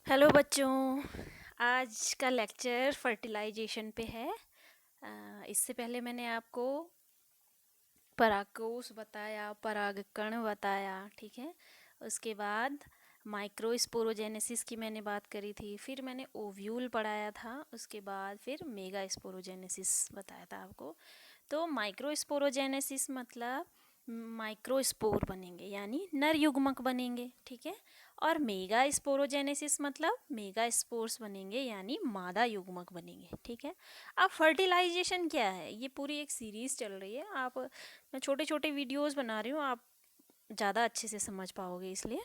Hello बच्चों। आज का लेक्चर फर्टिलाइजेशन पे है। इससे पहले मैंने आपको परागकोश बताया, परागकण बताया, ठीक है। उसके बाद माइक्रोस्पोरोजेनेसिस की मैंने बात करी थी, फिर मैंने ओव्यूल पढ़ाया था, उसके बाद फिर मेगा स्पोरोजेनेसिस बताया था आपको। तो माइक्रोस्पोरोजेनेसिस मतलब माइक्रोस्पोर बनेंगे यानी नर युग्मक बनेंगे, ठीक है। और मेगा स्पोरोजेनेसिस मतलब मेगा स्पोर्स बनेंगे यानी मादा युग्मक बनेंगे, ठीक है। अब फर्टिलाइजेशन क्या है, ये पूरी एक सीरीज चल रही है। मैं छोटे छोटे वीडियोस बना रही हूँ, आप ज़्यादा अच्छे से समझ पाओगे इसलिए,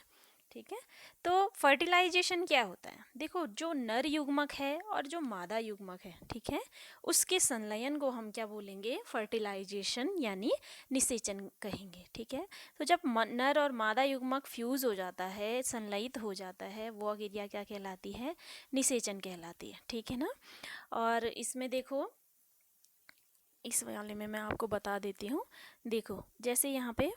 ठीक है। तो फर्टिलाइजेशन क्या होता है, देखो जो नर युग्मक है और जो मादा युग्मक है, ठीक है, उसके संलयन को हम क्या बोलेंगे, फर्टिलाइजेशन यानी निषेचन कहेंगे, ठीक है। तो जब नर और मादा युग्मक फ्यूज हो जाता है, संलयित हो जाता है, वो अगिरिया क्या कहलाती है, निषेचन कहलाती है, ठीक है ना। और इसमें देखो, इस वाले में मैं आपको बता देती हूँ। देखो जैसे यहाँ पे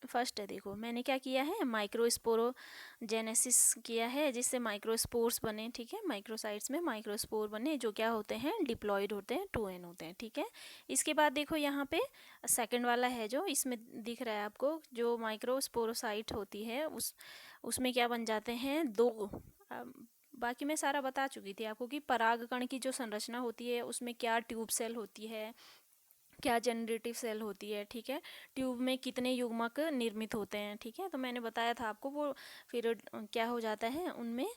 फर्स्ट है, देखो मैंने क्या किया है, माइक्रोस्पोरोजेनेसिस किया है जिससे माइक्रोस्पोर्स बने, ठीक है। माइक्रोसाइट्स में माइक्रोस्पोर बने जो क्या होते हैं, डिप्लॉयड होते हैं, 2n होते हैं, ठीक है। इसके बाद देखो यहाँ पे सेकंड वाला है जो इसमें दिख रहा है आपको, जो माइक्रोस्पोरोसाइट होती है उसमें क्या बन जाते हैं, दो। बाकी मैं सारा बता चुकी थी आपको कि परागकण की जो संरचना होती है उसमें क्या ट्यूब सेल होती है, क्या जनरेटिव सेल होती है, ठीक है। ट्यूब में कितने युग्मक निर्मित होते हैं, ठीक है। तो मैंने बताया था आपको वो। फिर क्या हो जाता है उनमें,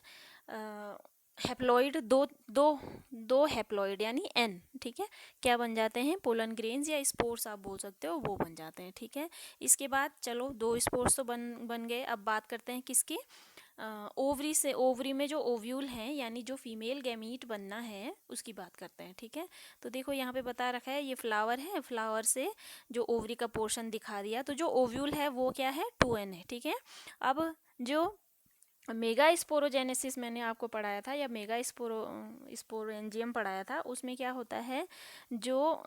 हैप्लॉइड दो दो दो हैप्लॉइड यानी n, ठीक है, क्या बन जाते हैं, पोलन ग्रेन्स या स्पोर्स आप बोल सकते हो, वो बन जाते हैं, ठीक है। इसके बाद चलो दो स्पोर्स तो बन गए। अब बात करते हैं किसकी, ओवरी से। ओवरी में जो ओव्यूल हैं यानी जो फीमेल गैमीट बनना है उसकी बात करते हैं, ठीक है। तो देखो यहाँ पे बता रखा है, ये फ्लावर है, फ्लावर से जो ओवरी का पोर्शन दिखा दिया, तो जो ओव्यूल है वो क्या है, 2n है, ठीक है। अब जो मेगा स्पोरोजेनेसिस मैंने आपको पढ़ाया था, या मेगा स्पोरेंजियम पढ़ाया था, उसमें क्या होता है, जो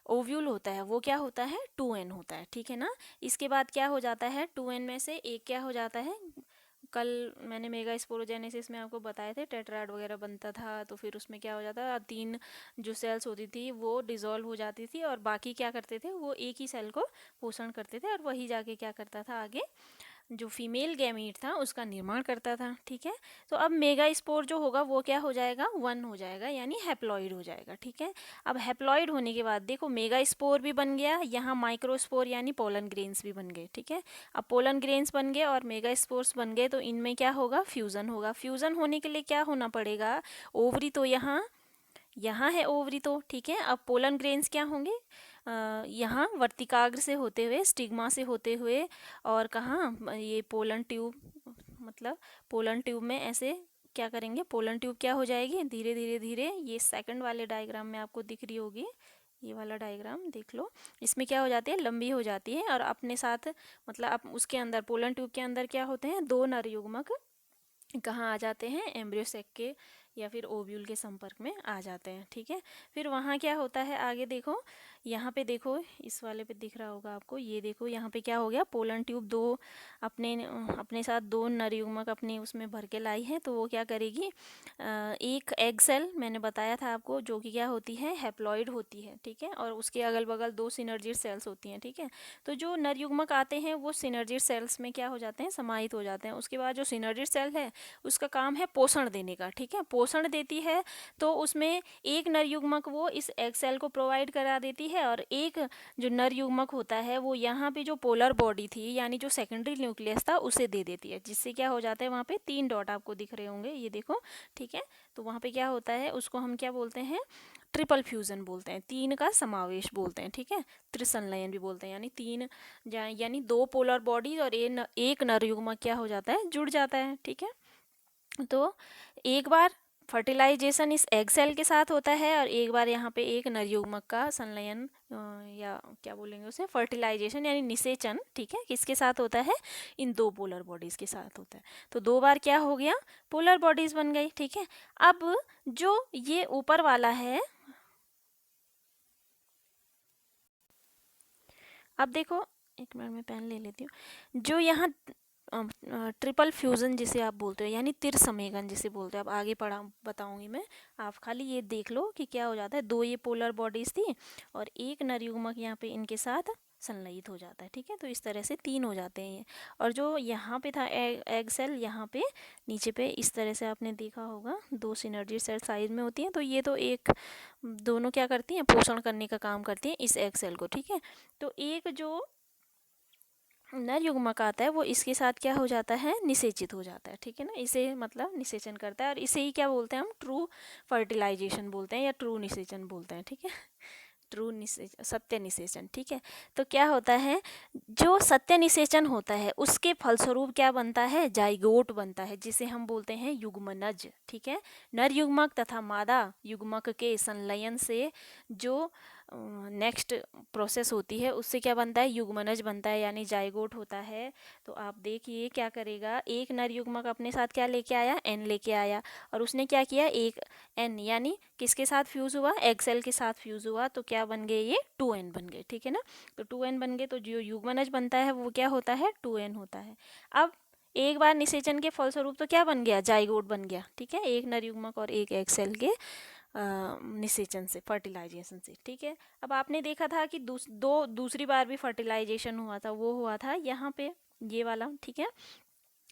ओव्यूल होता है वो क्या होता है, 2n होता है, ठीक है ना। इसके बाद क्या हो जाता है, 2n में से एक क्या हो जाता है, कल मैंने मेगा स्पोरोजेनेसिस में आपको बताए थे टेट्राड वगैरह बनता था, तो फिर उसमें क्या हो जाता था, 3 जो सेल्स होती थी वो डिसॉल्व हो जाती थी और बाकी क्या करते थे, वो एक ही सेल को पोषण करते थे और वही जाके क्या करता था, आगे जो फीमेल गैमीट था उसका निर्माण करता था, ठीक है। तो अब मेगा स्पोर जो होगा वो क्या हो जाएगा, 1 हो जाएगा यानी हैप्लॉइड हो जाएगा, ठीक है। अब हैप्लॉइड होने के बाद देखो मेगा स्पोर भी बन गया, यहाँ माइक्रोस्पोर यानी पोलन ग्रेन्स भी बन गए, ठीक है। अब पोलन ग्रेन्स बन गए और मेगा स्पोर्स बन गए, तो इनमें क्या होगा, फ्यूजन होगा। फ्यूजन होने के लिए क्या होना पड़ेगा, ओवरी तो यहाँ यहाँ है ओवरी, तो ठीक है। अब पोलन ग्रेन्स क्या होंगे, यहाँ वर्तिकाग्र से होते हुए, स्टिग्मा से होते हुए, और कहाँ, ये पोलन ट्यूब, मतलब पोलन ट्यूब में ऐसे क्या करेंगे, पोलन ट्यूब क्या हो जाएगी, धीरे धीरे धीरे, ये सेकंड वाले डायग्राम में आपको दिख रही होगी, ये वाला डायग्राम देख लो। इसमें क्या हो जाती है, लंबी हो जाती है और अपने साथ, मतलब अब उसके अंदर, पोलन ट्यूब के अंदर क्या होते हैं, दो नर युग्मक कहाँ आ जाते हैं, एम्ब्रियो सेक के या फिर ओव्यूल के संपर्क में आ जाते हैं, ठीक है। फिर वहाँ क्या होता है, आगे देखो, यहाँ पे देखो, इस वाले पे दिख रहा होगा आपको, ये देखो यहाँ पे क्या हो गया, पोलन ट्यूब दो अपने अपने साथ दो नर युग्मक अपने उसमें भर के लाई है, तो वो क्या करेगी, एक एग सेल मैंने बताया था आपको, जो कि क्या होती है, हैप्लॉइड होती है, ठीक है। और उसके अगल बगल दो सिनर्जिड सेल्स होती हैं, ठीक है। तो जो नर युग्मक आते हैं वो सिनर्जिड सेल्स में क्या हो जाते हैं, समाहित हो जाते हैं। उसके बाद जो सिनर्जिड सेल है उसका काम है पोषण देने का, ठीक है, पोषण देती है। तो उसमें एक नर युग्मक वो इस एग सेल को प्रोवाइड करा देती है, और एक जो नर युग्मक होता है वो यहाँ पे जो पोलर बॉडी थी यानी जो सेकेंडरी न्यूक्लियस था उसे दे देती है, जिससे क्या हो जाता है, वहाँ पे 3 डॉट आपको दिख रहे होंगे, ये देखो, ठीक है। तो वहाँ पे क्या होता है, उसको हम क्या बोलते हैं, ट्रिपल फ्यूजन बोलते हैं, 3 का समावेश बोलते हैं, ठीक है। त्रिसंलयन भी बोलते हैं, यानी 3 यानी 2 पोलर बॉडीज और एक नर युग्मक क्या हो जाता है, जुड़ जाता है, ठीक है। तो एक बार फर्टिलाइजेशन इस एग सेल के साथ होता है और एक बार यहाँ पे एक नर युग्मक का संलयन, या क्या बोलेंगे उसे, फर्टिलाइजेशन यानी निषेचन, ठीक है, किसके साथ होता है, इन दो पोलर बॉडीज के साथ होता है। तो 2 बार क्या हो गया, पोलर बॉडीज बन गई, ठीक है। अब जो ये ऊपर वाला है, अब देखो, एक मिनट में पेन ले लेती हूँ, जो यहाँ ट्रिपल फ्यूज़न जिसे आप बोलते हो, यानी त्रिसमेकन जिसे बोलते हो। अब आगे पढ़ा बताऊंगी मैं, आप खाली ये देख लो कि क्या हो जाता है। दो ये पोलर बॉडीज़ थी और एक नर युग्मक यहाँ पे इनके साथ संलयित हो जाता है, ठीक है। तो इस तरह से 3 हो जाते हैं ये। और जो यहाँ पे था एग सेल, यहाँ पे नीचे पे इस तरह से आपने देखा होगा 2 सिनर्जी सेल साइज में होती हैं। तो ये तो एक दोनों क्या करती हैं, पोषण करने का काम करती हैं इस एग सेल को, ठीक है। तो एक जो नर युग्मक आता है वो इसके साथ क्या हो जाता है, निषेचित हो जाता है, ठीक है ना। इसे मतलब निषेचन करता है और इसे ही क्या बोलते हैं हम, ट्रू फर्टिलाइजेशन बोलते हैं या ट्रू निषेचन बोलते हैं, ठीक है। ट्रू निषेचन, सत्य निषेचन, ठीक है। तो क्या होता है, जो सत्य निषेचन होता है उसके फलस्वरूप क्या बनता है, जाइगोट बनता है, जिसे हम बोलते हैं युग्मनज, ठीक है। नर युग्मक तथा मादा युग्मक के संलयन से जो नेक्स्ट प्रोसेस होती है उससे क्या बनता है, युग्मनज बनता है, यानी जाइगोट होता है। तो आप देखिए क्या करेगा, एक नर युग्मक अपने साथ क्या लेके आया, एन लेके आया, और उसने क्या किया, एक एन यानी किसके साथ फ्यूज़ हुआ, एग सेल के साथ फ्यूज़ हुआ, तो क्या बन गए, ये 2n बन गए, ठीक है ना। तो 2n बन गए, तो जो युग्मनज बनता है वो क्या होता है, 2n होता है। अब एक बार निषेचन के फलस्वरूप तो क्या बन गया, जाइगोट बन गया, ठीक है, एक नर युग्मक और एक एग सेल के निषेचन से, फर्टिलाइजेशन से, ठीक है। अब आपने देखा था कि दूसरी बार भी फर्टिलाइजेशन हुआ था, वो हुआ था यहाँ पे ये वाला, ठीक है।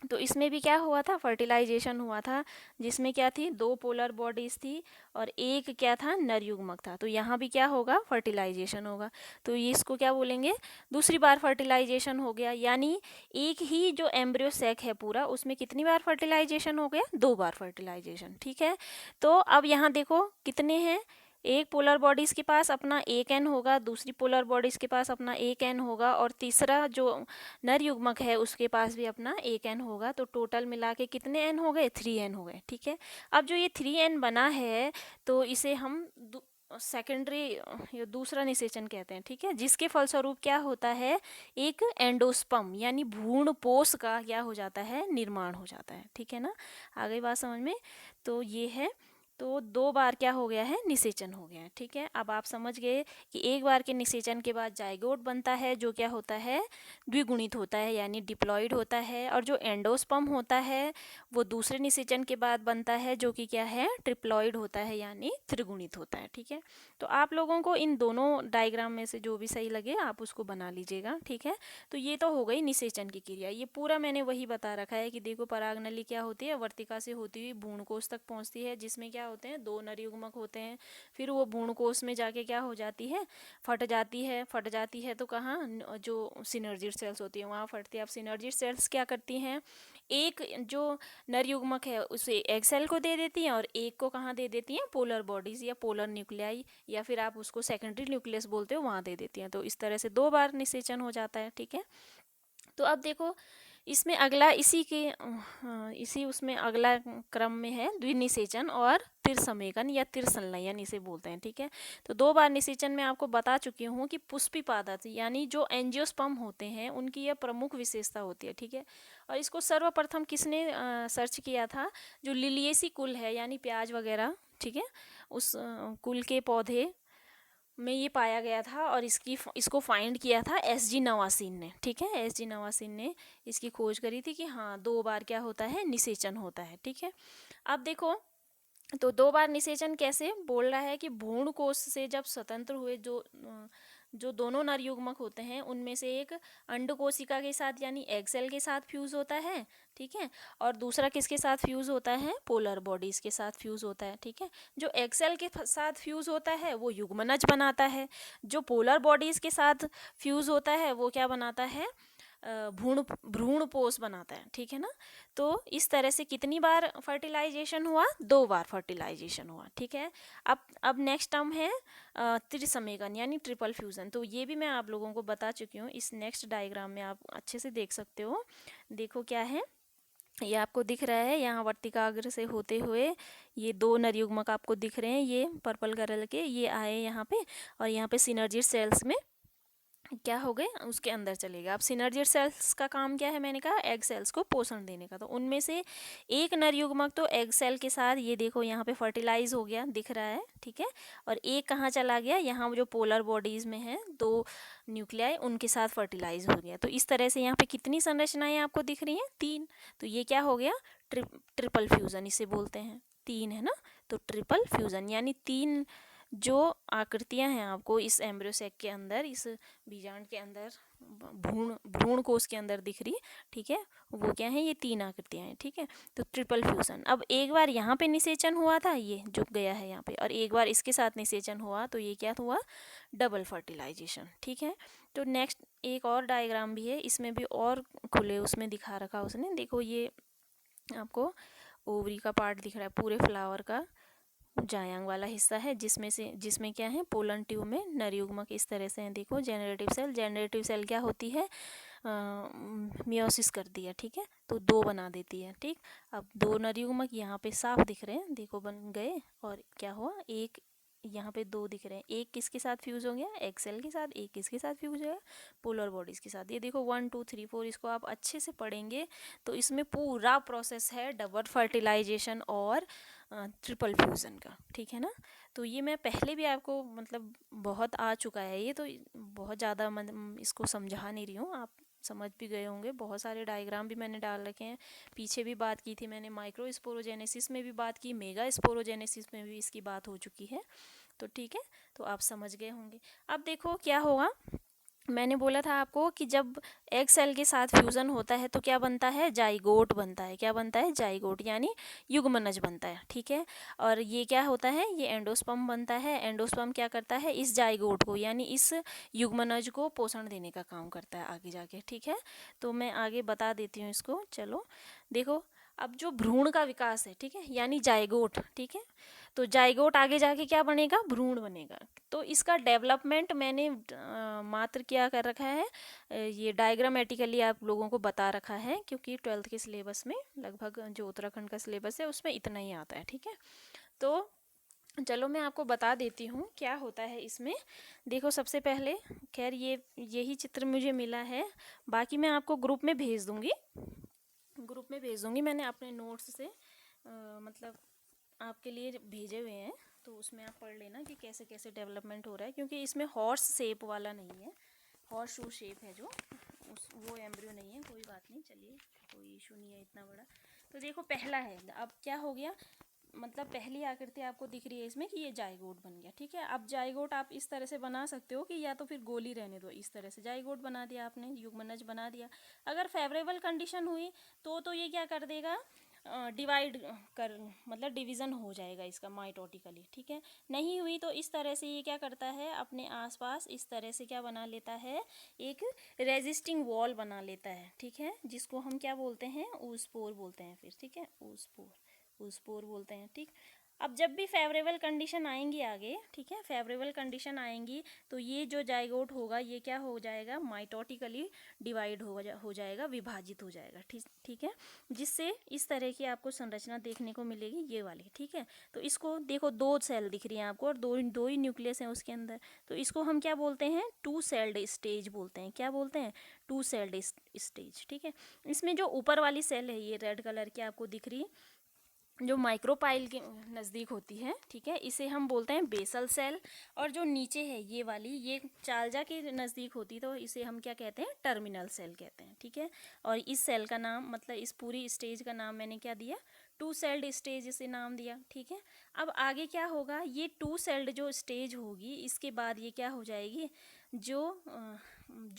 तो इसमें भी क्या हुआ था, फर्टिलाइजेशन हुआ था, जिसमें क्या थी, 2 पोलर बॉडीज थी और एक क्या था, नर युग्मक था। तो यहाँ भी क्या होगा, फर्टिलाइजेशन होगा। तो ये इसको क्या बोलेंगे, दूसरी बार फर्टिलाइजेशन हो गया, यानी एक ही जो एम्ब्रियो सैक है पूरा, उसमें कितनी बार फर्टिलाइजेशन हो गया, 2 बार फर्टिलाइजेशन, ठीक है। तो अब यहाँ देखो कितने हैं, एक पोलर बॉडीज के पास अपना एक एन होगा, दूसरी पोलर बॉडीज के पास अपना एक एन होगा, और तीसरा जो नर युग्मक है उसके पास भी अपना एक एन होगा। तो टोटल मिला के कितने एन हो गए, 3n हो गए, ठीक है। अब जो ये 3n बना है तो इसे हम सेकेंडरी दूसरा निषेचन कहते हैं, ठीक है, जिसके फलस्वरूप क्या होता है, एक एंडोस्पर्म यानी भ्रूणपोष का क्या हो जाता है, निर्माण हो जाता है, ठीक है ना। आ गई बात समझ में। तो ये है, तो 2 बार क्या हो गया है, निषेचन हो गया है, ठीक है। अब आप समझ गए कि एक बार के निषेचन के बाद जाइगोट बनता है, जो क्या होता है, द्विगुणित होता है, यानी डिप्लॉइड होता है। और जो एंडोस्पर्म होता है वो दूसरे निषेचन के बाद बनता है, जो कि क्या है, ट्रिप्लॉइड होता है, यानी त्रिगुणित होता है, ठीक है। तो आप लोगों को इन दोनों डायग्राम में से जो भी सही लगे आप उसको बना लीजिएगा, ठीक है। तो ये तो हो गई निषेचन की क्रिया, ये पूरा मैंने वही बता रखा है कि देखो परागनली क्या होती है, वर्तिका से होती हुई भ्रूणकोश तक पहुंचती है, जिसमें क्या होते हैं, 2 नर युग्मक होते हैं। फिर वो भ्रूणकोश में जाके क्या हो जाती है, फट जाती है तो कहाँ, जो सिनर्जी सेल्स होती है वहाँ फटती है। अब सिनर्जी सेल्स क्या करती हैं, एक जो नर युग्मक है उसे एग सेल को दे देती हैं और एक को कहाँ दे देती हैं, पोलर बॉडीज या पोलर न्यूक्लियाई, या फिर आप उसको सेकेंडरी न्यूक्लियस बोलते हो, वहाँ दे देती हैं। तो इस तरह से 2 बार निषेचन हो जाता है, ठीक है। तो अब देखो इसमें अगला इसी उसमें अगला क्रम में है द्विनिषेचन और त्रिसमेकन या त्रिसंलयन इसे बोलते हैं, ठीक है। तो 2 बार निषेचन में आपको बता चुकी हूँ कि पुष्पी पादप यानी जो एंजियोस्पर्म होते हैं उनकी यह प्रमुख विशेषता होती है, ठीक है। और इसको सर्वप्रथम किसने सर्च किया था, जो लिलिएसी कुल है यानी प्याज वगैरह, ठीक है, उस कुल के पौधे में ये पाया गया था, और इसको फाइंड किया था एसजी नवासीन ने, ठीक है। एसजी नवासीन ने इसकी खोज करी थी कि हाँ 2 बार क्या होता है, निषेचन होता है, ठीक है। अब देखो तो 2 बार निषेचन कैसे बोल रहा है कि भ्रूण कोश से जब स्वतंत्र हुए जो दोनों नर युग्मक होते हैं उनमें से एक अंड कोशिका के साथ यानी एग सेल के साथ फ्यूज होता है, ठीक है, और दूसरा किसके साथ फ्यूज होता है, पोलर बॉडीज के सात फ्यूज होता है, ठीक है। जो एग सेल के साथ फ्यूज होता है वो युग्मनज बनाता है, जो पोलर बॉडीज के साथ फ्यूज होता है वो क्या बनाता है, भ्रूणपोष बनाता है, ठीक है ना। तो इस तरह से कितनी बार फर्टिलाइजेशन हुआ, 2 बार फर्टिलाइजेशन हुआ, ठीक है। अब नेक्स्ट टर्म है त्रिसमेकन यानी ट्रिपल फ्यूजन। तो ये भी मैं आप लोगों को बता चुकी हूँ, इस नेक्स्ट डायग्राम में आप अच्छे से देख सकते हो। देखो क्या है, ये आपको दिख रहा है, यहाँ वर्तिकाग्र से होते हुए ये 2 नर युग्मक आपको दिख रहे हैं, ये पर्पल कलर के, ये आए यहाँ पे, और यहाँ पे सिनर्जी सेल्स में क्या हो गए, उसके अंदर चलेगा। अब सिनर्जी सेल्स का काम क्या है, मैंने कहा एग सेल्स को पोषण देने का। तो उनमें से एक नर युग्मक तो एग सेल के साथ, ये देखो यहाँ पे फर्टिलाइज हो गया दिख रहा है, ठीक है। और एक कहाँ चला गया, यहाँ जो पोलर बॉडीज में है दो न्यूक्लियाई, उनके साथ फर्टिलाइज हो गया। तो इस तरह से यहाँ पे कितनी संरचनाएं आपको दिख रही हैं, 3। तो ये क्या हो गया, ट्रिपल फ्यूजन इसे बोलते हैं, 3 है ना। तो ट्रिपल फ्यूजन यानी 3 जो आकृतियां हैं आपको इस एम्ब्रियो सेक के अंदर, इस बीजांड के अंदर, भ्रूण कोश के अंदर दिख रही, ठीक है, वो क्या है, ये 3 आकृतियां हैं, ठीक है। तो ट्रिपल फ्यूजन। अब एक बार यहाँ पे निषेचन हुआ था, ये जो गया है यहाँ पे, और एक बार इसके साथ निषेचन हुआ, तो ये क्या हुआ, डबल फर्टिलाइजेशन, ठीक है। तो नेक्स्ट एक और डायग्राम भी है, इसमें भी और खुले उसमें दिखा रखा उसने, देखो ये आपको ओवरी का पार्ट दिख रहा है, पूरे फ्लावर का जायांग वाला हिस्सा है, जिसमें क्या है, पोलन ट्यूब में नरयुग्मक इस तरह से हैं, देखो। जेनरेटिव सेल क्या होती है, मियोसिस कर दिया, ठीक है, तो 2 बना देती है, ठीक। अब 2 नरयुग्मक यहाँ पे साफ दिख रहे हैं, देखो बन गए, और क्या हुआ, एक यहाँ पे 2 दिख रहे हैं, एक किसके साथ फ्यूज हो गया, एग सेल के साथ, एक किसके साथ फ्यूज हो गया, पोलर बॉडीज के साथ। ये देखो 1 2 3 4, इसको आप अच्छे से पढ़ेंगे तो इसमें पूरा प्रोसेस है डबल फर्टिलाइजेशन और ट्रिपल फ्यूज़न का, ठीक है ना। तो ये मैं पहले भी आपको मतलब बहुत आ चुका है ये, तो बहुत ज़्यादा इसको समझा नहीं रही हूँ, आप समझ भी गए होंगे। बहुत सारे डायग्राम भी मैंने डाल रखे हैं, पीछे भी बात की थी मैंने, माइक्रो स्पोरोजेनेसिस में भी बात की, मेगा स्पोरोजेनेसिस में भी इसकी बात हो चुकी है, तो ठीक है, तो आप समझ गए होंगे। अब देखो क्या होगा, मैंने बोला था आपको कि जब एग सेल के साथ फ्यूज़न होता है तो क्या बनता है, जाइगोट बनता है। क्या बनता है, जाइगोट यानी युग्मनज बनता है, ठीक है। और ये क्या होता है, ये एंडोस्पर्म बनता है। एंडोस्पर्म क्या करता है, इस जाइगोट को यानी इस युग्मनज को पोषण देने का काम करता है आगे जाके, ठीक है। तो मैं आगे बता देती हूँ इसको, चलो देखो। अब जो भ्रूण का विकास है, ठीक है, यानी जाइगोट, ठीक है, तो जाइगोट आगे जाके क्या बनेगा, भ्रूण बनेगा। तो इसका डेवलपमेंट मैंने मात्र क्या कर रखा है, ये डायग्रामेटिकली आप लोगों को बता रखा है, क्योंकि 12th के सिलेबस में लगभग जो उत्तराखंड का सिलेबस है उसमें इतना ही आता है, ठीक है। तो चलो मैं आपको बता देती हूँ क्या होता है इसमें। देखो सबसे पहले, खैर यही चित्र मुझे मिला है, बाकी मैं आपको ग्रुप में भेज दूँगी, मैंने अपने नोट्स से मतलब आपके लिए भेजे हुए हैं, तो उसमें आप पढ़ लेना कि कैसे कैसे डेवलपमेंट हो रहा है, क्योंकि इसमें हॉर्स शेप वाला नहीं है, हॉर्स शू शेप है जो वो एम्ब्रियो नहीं है। कोई बात नहीं, चलिए, कोई इशू नहीं है इतना बड़ा। तो देखो पहला है, अब क्या हो गया, मतलब पहली आकृति आपको दिख रही है इसमें कि ये जाइगोट बन गया, ठीक है। अब जाइगोट आप इस तरह से बना सकते हो कि या तो फिर गोली रहने दो, इस तरह से जाइगोट बना दिया आपने, युग्मनज बना दिया। अगर फेवरेबल कंडीशन हुई तो ये क्या कर देगा, डिवाइड कर, मतलब डिवीज़न हो जाएगा इसका माइटोटिकली, ठीक है। नहीं हुई तो इस तरह से ये क्या करता है, अपने आसपास इस तरह से क्या बना लेता है, एक रेजिस्टिंग वॉल बना लेता है, ठीक है, जिसको हम क्या बोलते हैं, ऊस्पोर बोलते हैं फिर, ठीक है, ऊस्पोर बोलते हैं, ठीक। अब जब भी फेवरेबल कंडीशन आएंगी आगे, ठीक है, फेवरेबल कंडीशन आएंगी तो ये जो जाइगोट होगा ये क्या हो जाएगा, माइटोटिकली डिवाइड हो जाएगा, विभाजित हो जाएगा, ठीक है, जिससे इस तरह की आपको संरचना देखने को मिलेगी, ये वाली, ठीक है। तो इसको देखो 2 सेल दिख रही हैं आपको, और दो ही न्यूक्लियस हैं उसके अंदर, तो इसको हम क्या बोलते हैं, 2 सेल्ड स्टेज बोलते हैं। क्या बोलते हैं, 2 सेल्ड स्टेज, ठीक है। इसमें जो ऊपर वाली सेल है, ये रेड कलर की आपको दिख रही है, जो माइक्रोपाइल के नज़दीक होती है, ठीक है, इसे हम बोलते हैं बेसल सेल। और जो नीचे है ये वाली, ये चालजा के नज़दीक होती, तो इसे हम क्या कहते हैं, टर्मिनल सेल कहते हैं, ठीक है। और इस सेल का नाम, मतलब इस पूरी स्टेज का नाम मैंने क्या दिया, 2 सेल्ड स्टेज इसे नाम दिया, ठीक है। अब आगे क्या होगा, ये 2 सेल्ड जो स्टेज होगी, इसके बाद ये क्या हो जाएगी, जो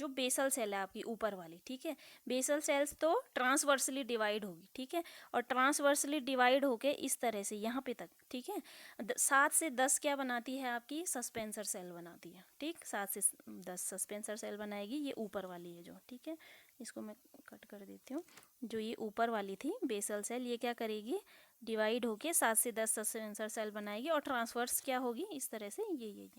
बेसल सेल है आपकी ऊपर वाली, ठीक है, बेसल सेल्स तो ट्रांसवर्सली डिवाइड होगी, ठीक है, और ट्रांसवर्सली डिवाइड होके इस तरह से यहाँ पे तक, ठीक है, 7 से 10 क्या बनाती है आपकी, सस्पेंसर सेल बनाती है, ठीक, 7 से 10 सस्पेंसर सेल बनाएगी, ये ऊपर वाली है जो, ठीक है। इसको मैं कट कर देती हूँ, जो ये ऊपर वाली थी बेसल सेल, ये क्या करेगी, डिवाइड होके 7 से 10 सस्पेंसर सेल बनाएगी, और ट्रांसवर्स क्या होगी, इस तरह से, ये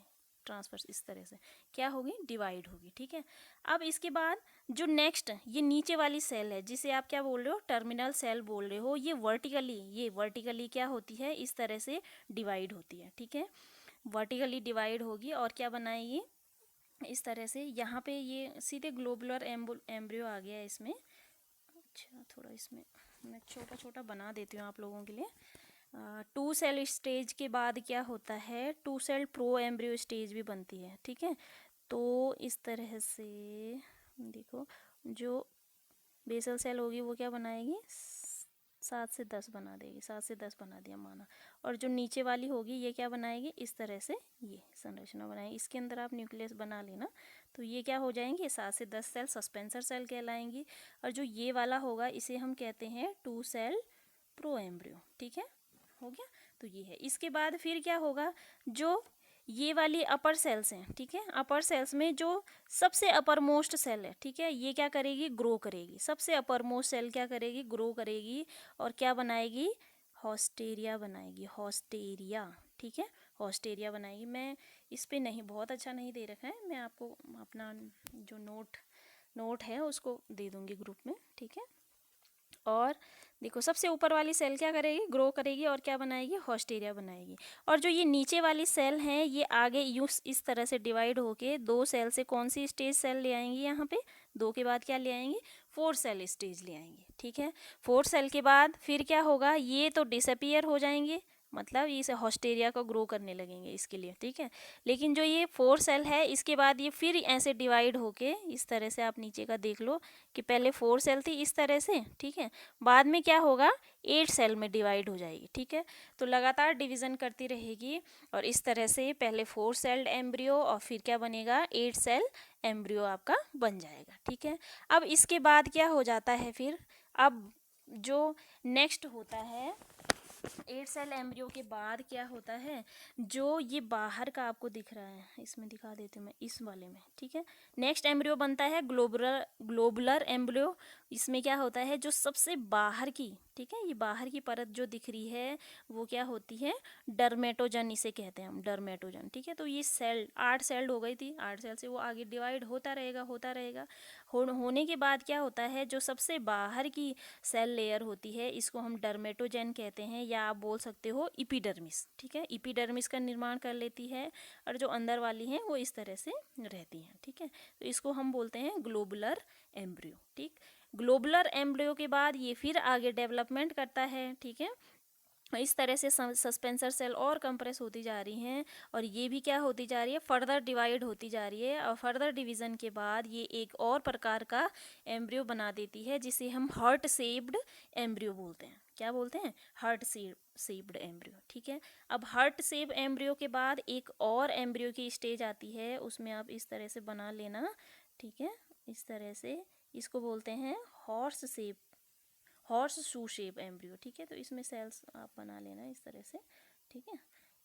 ट्रांसफर इस तरह से क्या होगी, डिवाइड होगी, ठीक है। अब इसके बाद जो नेक्स्ट ये नीचे वाली सेल है, जिसे आप क्या बोल रहे हो, टर्मिनल सेल बोल रहे हो, ये वर्टिकली क्या होती है, इस तरह से डिवाइड होती है, ठीक है, वर्टिकली डिवाइड होगी और क्या बनाएगी, इस तरह से यहाँ पे ये सीधे ग्लोबुलर एम्ब्रियो आ गया है इसमें। अच्छा, थोड़ा इसमें मैं छोटा छोटा बना देती हूँ आप लोगों के लिए। 2 सेल स्टेज के बाद क्या होता है, 2 सेल प्रो एम्ब्रियो स्टेज भी बनती है, ठीक है। तो इस तरह से देखो, जो बेसल सेल होगी वो क्या बनाएगी, 7 से 10 बना देगी, 7 से 10 बना दिया माना। और जो नीचे वाली होगी ये क्या बनाएगी, इस तरह से ये संरचना बनाएगी। इसके अंदर आप न्यूक्लियस बना लेना, तो ये क्या हो जाएंगे, 7 से 10 सेल सस्पेंसर सेल कहलाएंगी। और जो ये वाला होगा इसे हम कहते हैं 2 सेल प्रो एम्ब्रियो, ठीक है, हो गया। तो ये है। इसके बाद फिर क्या होगा, जो ये वाली अपर सेल्स हैं, ठीक है, अपर सेल्स में जो सबसे अपर मोस्ट सेल है, ठीक है, ये क्या करेगी, ग्रो करेगी। सबसे अपर मोस्ट सेल क्या करेगी, ग्रो करेगी और क्या बनाएगी, हॉस्टेरिया बनाएगी, हॉस्टेरिया, ठीक है, हॉस्टेरिया बनाएगी। मैं इस पे नहीं, बहुत अच्छा नहीं दे रखा है, मैं आपको अपना जो नोट है उसको दे दूंगी ग्रुप में, ठीक है। और देखो, सबसे ऊपर वाली सेल क्या करेगी, ग्रो करेगी और क्या बनाएगी, हॉस्टेरिया बनाएगी। और जो ये नीचे वाली सेल हैं ये आगे यूस इस तरह से डिवाइड होके 2 सेल से कौन सी स्टेज सेल ले आएंगी, यहाँ पे 2 के बाद क्या ले आएंगी, 4 सेल स्टेज ले आएंगी, ठीक है। 4 सेल के बाद फिर क्या होगा, ये तो डिसअपियर हो जाएंगे, मतलब इसे हॉस्टेरिया को ग्रो करने लगेंगे इसके लिए, ठीक है। लेकिन जो ये 4 सेल है इसके बाद ये फिर ऐसे डिवाइड होके इस तरह से, आप नीचे का देख लो कि पहले 4 सेल थी इस तरह से, ठीक है, बाद में क्या होगा, 8 सेल में डिवाइड हो जाएगी, ठीक है। तो लगातार डिवीज़न करती रहेगी और इस तरह से पहले 4 सेल्ड एम्ब्रियो और फिर क्या बनेगा, 8 सेल एम्ब्रियो आपका बन जाएगा, ठीक है। अब इसके बाद क्या हो जाता है फिर, अब जो नेक्स्ट होता है 8 सेल एम्ब्रियो के बाद क्या होता है, जो ये बाहर का आपको दिख रहा है, इसमें दिखा देती हूँ मैं, इस वाले में, ठीक है। नेक्स्ट एम्ब्रियो बनता है ग्लोबुलर एम्ब्रियो। इसमें क्या होता है, जो सबसे बाहर की, ठीक है, ये बाहर की परत जो दिख रही है वो क्या होती है, डर्मेटोजन इसे कहते हैं हम, डर्मेटोजन, ठीक है। तो ये सेल 8 सेल्ड हो गई थी, 8 सेल से वो आगे डिवाइड होता रहेगा होता रहेगा। होने के बाद क्या होता है, जो सबसे बाहर की सेल लेयर होती है इसको हम डर्मेटोजन कहते हैं, या आप बोल सकते हो इपीडर्मिस, ठीक है। इपीडर्मिस का निर्माण कर लेती है और जो अंदर वाली हैं वो इस तरह से रहती हैं, ठीक है। तो इसको हम बोलते हैं ग्लोबुलर एम्ब्रियो, ठीक। ग्लोबुलर एम्ब्रियो के बाद ये फिर आगे डेवलपमेंट करता है, ठीक है। इस तरह से सस्पेंसर सेल और कंप्रेस होती जा रही हैं और ये भी क्या होती जा रही है, फर्दर डिवाइड होती जा रही है। और फर्दर डिवीज़न के बाद ये एक और प्रकार का एम्ब्रियो बना देती है जिसे हम हार्ट शेप्ड एम्ब्रियो बोलते हैं। क्या बोलते हैं, हार्ट शेप्ड एम्ब्रियो, ठीक है। अब हार्ट शेप एम्ब्रियो के बाद एक और एम्ब्रियो की स्टेज आती है, उसमें आप इस तरह से बना लेना, ठीक है, इस तरह से। इसको बोलते हैं हॉर्स शू शेप एम्ब्रियो, ठीक है। तो इसमें सेल्स आप बना लेना इस तरह से, ठीक है,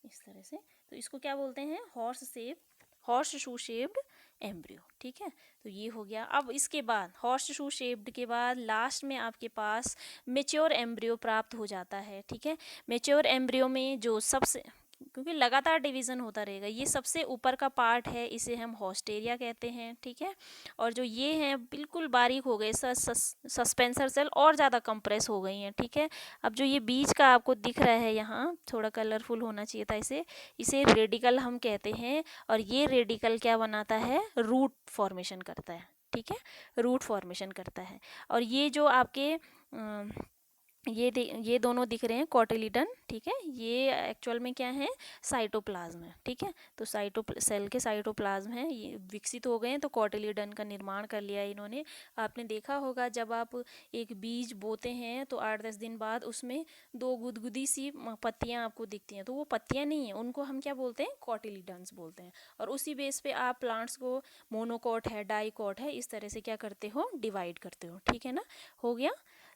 इस तरह से। तो इसको क्या बोलते हैं, हॉर्स शू शेप्ड एम्ब्रियो, ठीक है। तो ये हो गया। अब इसके बाद हॉर्स शू शेप्ड के बाद लास्ट में आपके पास मेच्योर एम्ब्रियो प्राप्त हो जाता है, ठीक है। मेच्योर एम्ब्रियो में जो सबसे, क्योंकि लगातार डिवीज़न होता रहेगा, ये सबसे ऊपर का पार्ट है इसे हम हॉस्टेरिया कहते हैं, ठीक है। और जो ये हैं बिल्कुल बारीक हो गए, सस्पेंसर सेल और ज़्यादा कंप्रेस हो गई हैं, ठीक है। अब जो ये बीच का आपको दिख रहा है यहाँ, थोड़ा कलरफुल होना चाहिए था इसे रेडिकल हम कहते हैं। और ये रेडिकल क्या बनाता है, रूट फॉर्मेशन करता है, ठीक है, रूट फॉर्मेशन करता है। और ये जो आपके ये दोनों दिख रहे हैं कॉटिलिडन, ठीक है, ये एक्चुअल में क्या है, साइटोप्लाज्म है, ठीक है। तो सेल के साइटोप्लाज्म है, ये विकसित हो गए हैं, तो कॉटिलिडन का निर्माण कर लिया इन्होंने। आपने देखा होगा जब आप एक बीज बोते हैं तो 8-10 दिन बाद उसमें 2 गुदगुदी सी पत्तियां आपको दिखती हैं, तो वो पत्तियां नहीं है, उनको हम क्या बोलते हैं, कॉटिलिडन्स बोलते हैं। और उसी बेस पे आप प्लांट्स को मोनोकॉट है, डाइकॉट है, इस तरह से क्या करते हो, डिवाइड करते हो, ठीक है ना, हो गया।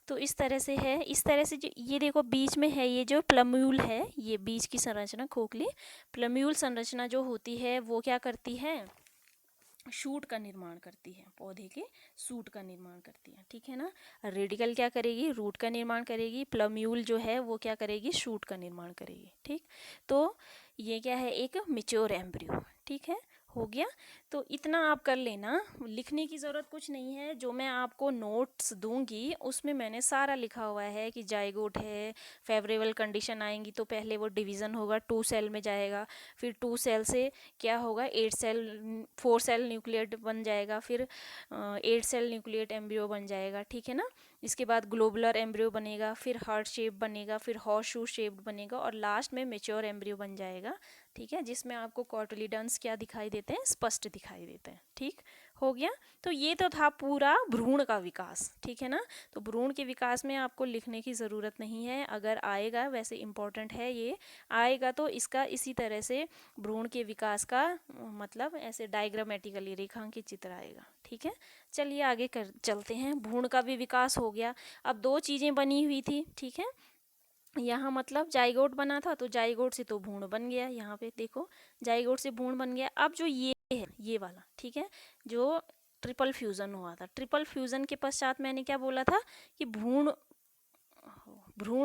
तो इस तरह से है, इस तरह से जो ये देखो बीच में है, ये जो प्लम्यूल है, ये बीच की संरचना खोखली प्लम्यूल संरचना जो होती है वो क्या करती है, शूट का निर्माण करती है, पौधे के सूट का निर्माण करती है, ठीक है ना। रेडिकल क्या करेगी, रूट का निर्माण करेगी, प्लम्यूल जो है वो क्या करेगी, शूट का निर्माण करेगी, ठीक। तो ये क्या है, एक मेच्योर एम्ब्रियो, ठीक है, हो गया। तो इतना आप कर लेना, लिखने की ज़रूरत कुछ नहीं है। जो मैं आपको नोट्स दूंगी उसमें मैंने सारा लिखा हुआ है कि जाइगोट है, फेवरेबल कंडीशन आएंगी तो पहले वो डिवीज़न होगा, 2 सेल में जाएगा, फिर 2 सेल से क्या होगा, 8 सेल 4 सेल न्यूक्लिएट बन जाएगा, फिर 8 सेल न्यूक्लिएट एम्ब्रियो बन जाएगा, ठीक है ना। इसके बाद ग्लोबुलर एम्ब्रियो बनेगा, फिर हार्ट शेप बनेगा, फिर हॉर्स शू शेप्ड बनेगा, और लास्ट में मेच्योर एम्ब्रियो बन जाएगा, ठीक है, जिसमें आपको कॉटिलिडन्स क्या दिखाई देते हैं, स्पष्ट दिखाई देते हैं। ठीक हो गया। तो ये तो था पूरा भ्रूण का विकास, ठीक है ना। तो भ्रूण के विकास में आपको लिखने की ज़रूरत नहीं है, अगर आएगा, वैसे इम्पोर्टेंट है ये, आएगा तो इसका इसी तरह से भ्रूण के विकास का मतलब ऐसे डायग्रामेटिकली रेखांकित चित्र आएगा, ठीक है। चलिए आगे कर चलते हैं। भ्रूण का भी विकास हो गया। अब 2 चीज़ें बनी हुई थी, ठीक है। यहाँ मतलब जाइगोट बना था, तो जाइगोट से तो भ्रूण बन गया, यहाँ पे देखो जाइगोट से भ्रूण बन गया। अब जो ये है, ये वाला, ठीक है, जो ट्रिपल फ्यूज़न हुआ था, ट्रिपल फ्यूज़न के पश्चात मैंने क्या बोला था कि भ्रूण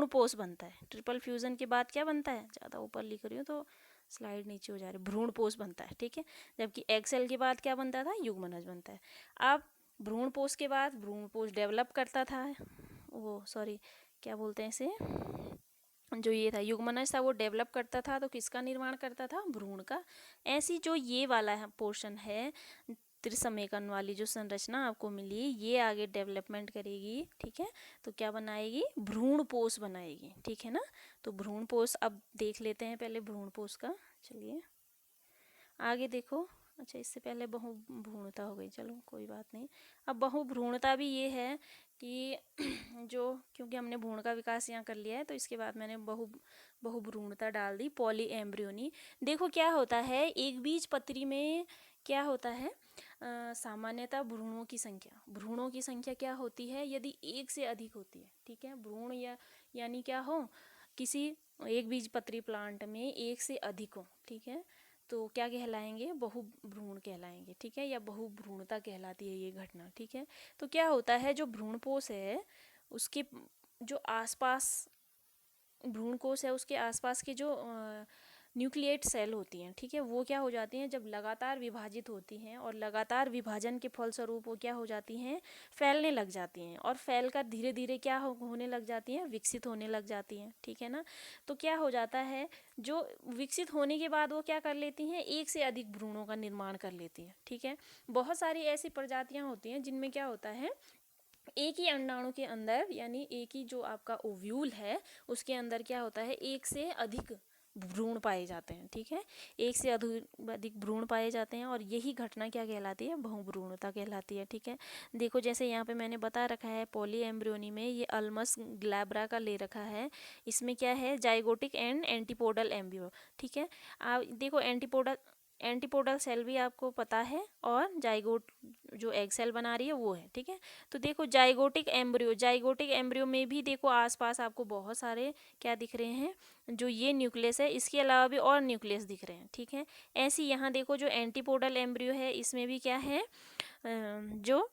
पोष बनता है। ट्रिपल फ्यूज़न के बाद क्या बनता है, ज़्यादा ऊपर लिख रही हूँ तो स्लाइड नीचे हो जा रही, भ्रूण पोष बनता है, ठीक है। जबकि एग सेल के बाद क्या बनता था, युग्मनज बनता है। अब भ्रूण पोष के बाद भ्रूण पोष डेवलप करता था, वो सॉरी क्या बोलते हैं इसे, जो ये था युग्मनज था, वो डेवलप करता था, तो किसका निर्माण करता था, भ्रूण का। ऐसी जो ये वाला है पोर्शन है, त्रिसमेकन वाली जो संरचना आपको मिली, ये आगे डेवलपमेंट करेगी, ठीक है। तो क्या बनाएगी, भ्रूण पोष बनाएगी, ठीक है ना। तो भ्रूण पोष अब देख लेते हैं पहले भ्रूण पोष का। चलिए आगे देखो। अच्छा, इससे पहले बहुभ्रूणता हो गई, चलो कोई बात नहीं। अब बहुभ्रूणता भी ये है कि जो, क्योंकि हमने भ्रूण का विकास यहाँ कर लिया है, तो इसके बाद मैंने बहुभ्रूणता डाल दी, पॉली एम्ब्रियोनी। देखो क्या होता है, एक बीज पत्री में क्या होता है, सामान्यतः भ्रूणों की संख्या क्या होती है, यदि एक से अधिक होती है, ठीक है। भ्रूण यानी क्या हो, किसी एक बीज पत्री प्लांट में एक से अधिक हो, ठीक है, तो क्या कहलाएंगे, बहुभ्रूण कहलाएंगे, ठीक है, या बहुभ्रूणता कहलाती है ये घटना, ठीक है। तो क्या होता है, जो भ्रूणपोष है उसके जो आसपास, भ्रूणकोश है उसके आसपास के जो न्यूक्लिएट सेल होती हैं, ठीक है, वो क्या हो जाती हैं, जब लगातार विभाजित होती हैं और लगातार विभाजन के फलस्वरूप वो क्या हो जाती हैं, फैलने लग जाती हैं, और फैलकर धीरे धीरे क्या होने लग जाती हैं, विकसित होने लग जाती हैं, ठीक है ना। तो क्या हो जाता है, जो विकसित होने के बाद वो क्या कर लेती हैं, एक से अधिक भ्रूणों का निर्माण कर लेती हैं, ठीक है। बहुत सारी ऐसी प्रजातियां होती हैं जिनमें क्या होता है, एक ही अंडाणु के अंदर, यानी एक ही जो आपका ओव्यूल है उसके अंदर क्या होता है, एक से अधिक भ्रूण पाए जाते हैं, ठीक है, एक से अधिक भ्रूण पाए जाते हैं, और यही घटना क्या कहलाती है, बहुभ्रूणता कहलाती है, ठीक है। देखो जैसे यहाँ पे मैंने बता रखा है, पॉली एम्ब्रियोनी में ये अल्मस ग्लैब्रा का ले रखा है, इसमें क्या है, जाइगोटिक एंड एंटीपोडल एम्ब्रियो, ठीक है। आप देखो एंटीपोडल सेल भी आपको पता है, और जाइगोट जो एग सेल बना रही है वो है, ठीक है। तो देखो जाइगोटिक एम्ब्रियो में भी देखो आसपास आपको बहुत सारे क्या दिख रहे हैं, जो ये न्यूक्लियस है इसके अलावा भी और न्यूक्लियस दिख रहे हैं, ठीक है। ऐसी यहाँ देखो जो एंटीपोडल एम्ब्रियो है इसमें भी क्या है, जो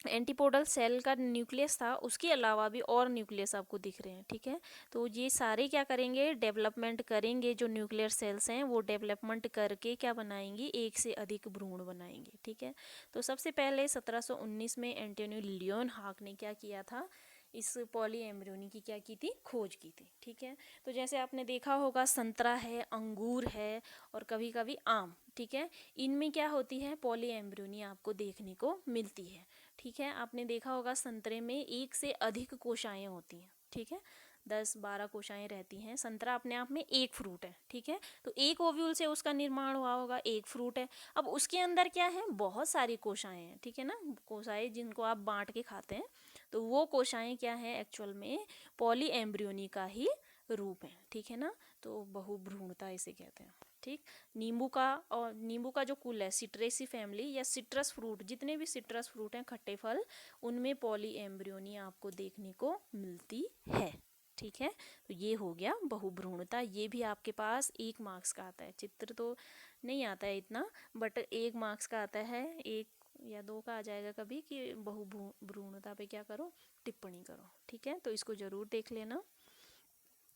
एंटीपोडल सेल का न्यूक्लियस था उसके अलावा भी और न्यूक्लियस आपको दिख रहे हैं, ठीक है। तो ये सारे क्या करेंगे, डेवलपमेंट करेंगे, जो न्यूक्लियर सेल्स हैं वो डेवलपमेंट करके क्या बनाएंगे, एक से अधिक भ्रूण बनाएंगे, ठीक है। तो सबसे पहले 1719 में एंटोनियो लियोनहार्ट ने क्या किया था, इस पॉली एम्ब्रियोनी की क्या की थी, खोज की थी, ठीक है। तो जैसे आपने देखा होगा, संतरा है, अंगूर है, और कभी कभी आम, ठीक है, इनमें क्या होती है, पॉली एम्ब्रियोनी आपको देखने को मिलती है, ठीक है। आपने देखा होगा संतरे में एक से अधिक कोशाएं होती हैं, ठीक है, 10-12 कोशाएं रहती हैं। संतरा अपने आप में एक फ्रूट है, ठीक है। तो एक ओव्यूल से उसका निर्माण हुआ होगा, एक फ्रूट है। अब उसके अंदर क्या है, बहुत सारी कोशाएं हैं, ठीक है ना, कोशाएं जिनको आप बांट के खाते हैं, तो वो कोशाएं क्या है, एक्चुअल में पॉली एम्ब्रियोनी का ही रूप है, ठीक है ना। तो बहुभ्रूणता इसे कहते हैं, ठीक। नींबू का जो कुल है, सिट्रेसी फैमिली या सिट्रस फ्रूट, जितने भी सिट्रस फ्रूट हैं, खट्टे फल, उनमें पॉली एम्ब्रियोनी आपको देखने को मिलती है, ठीक है। तो ये हो गया बहुभ्रूणता। ये भी आपके पास 1 मार्क्स का आता है, चित्र तो नहीं आता है इतना, बट 1 मार्क्स का आता है, 1 या 2 का आ जाएगा कभी, कि बहुभ्रूणता पे क्या करो, टिप्पणी करो, ठीक है। तो इसको जरूर देख लेना।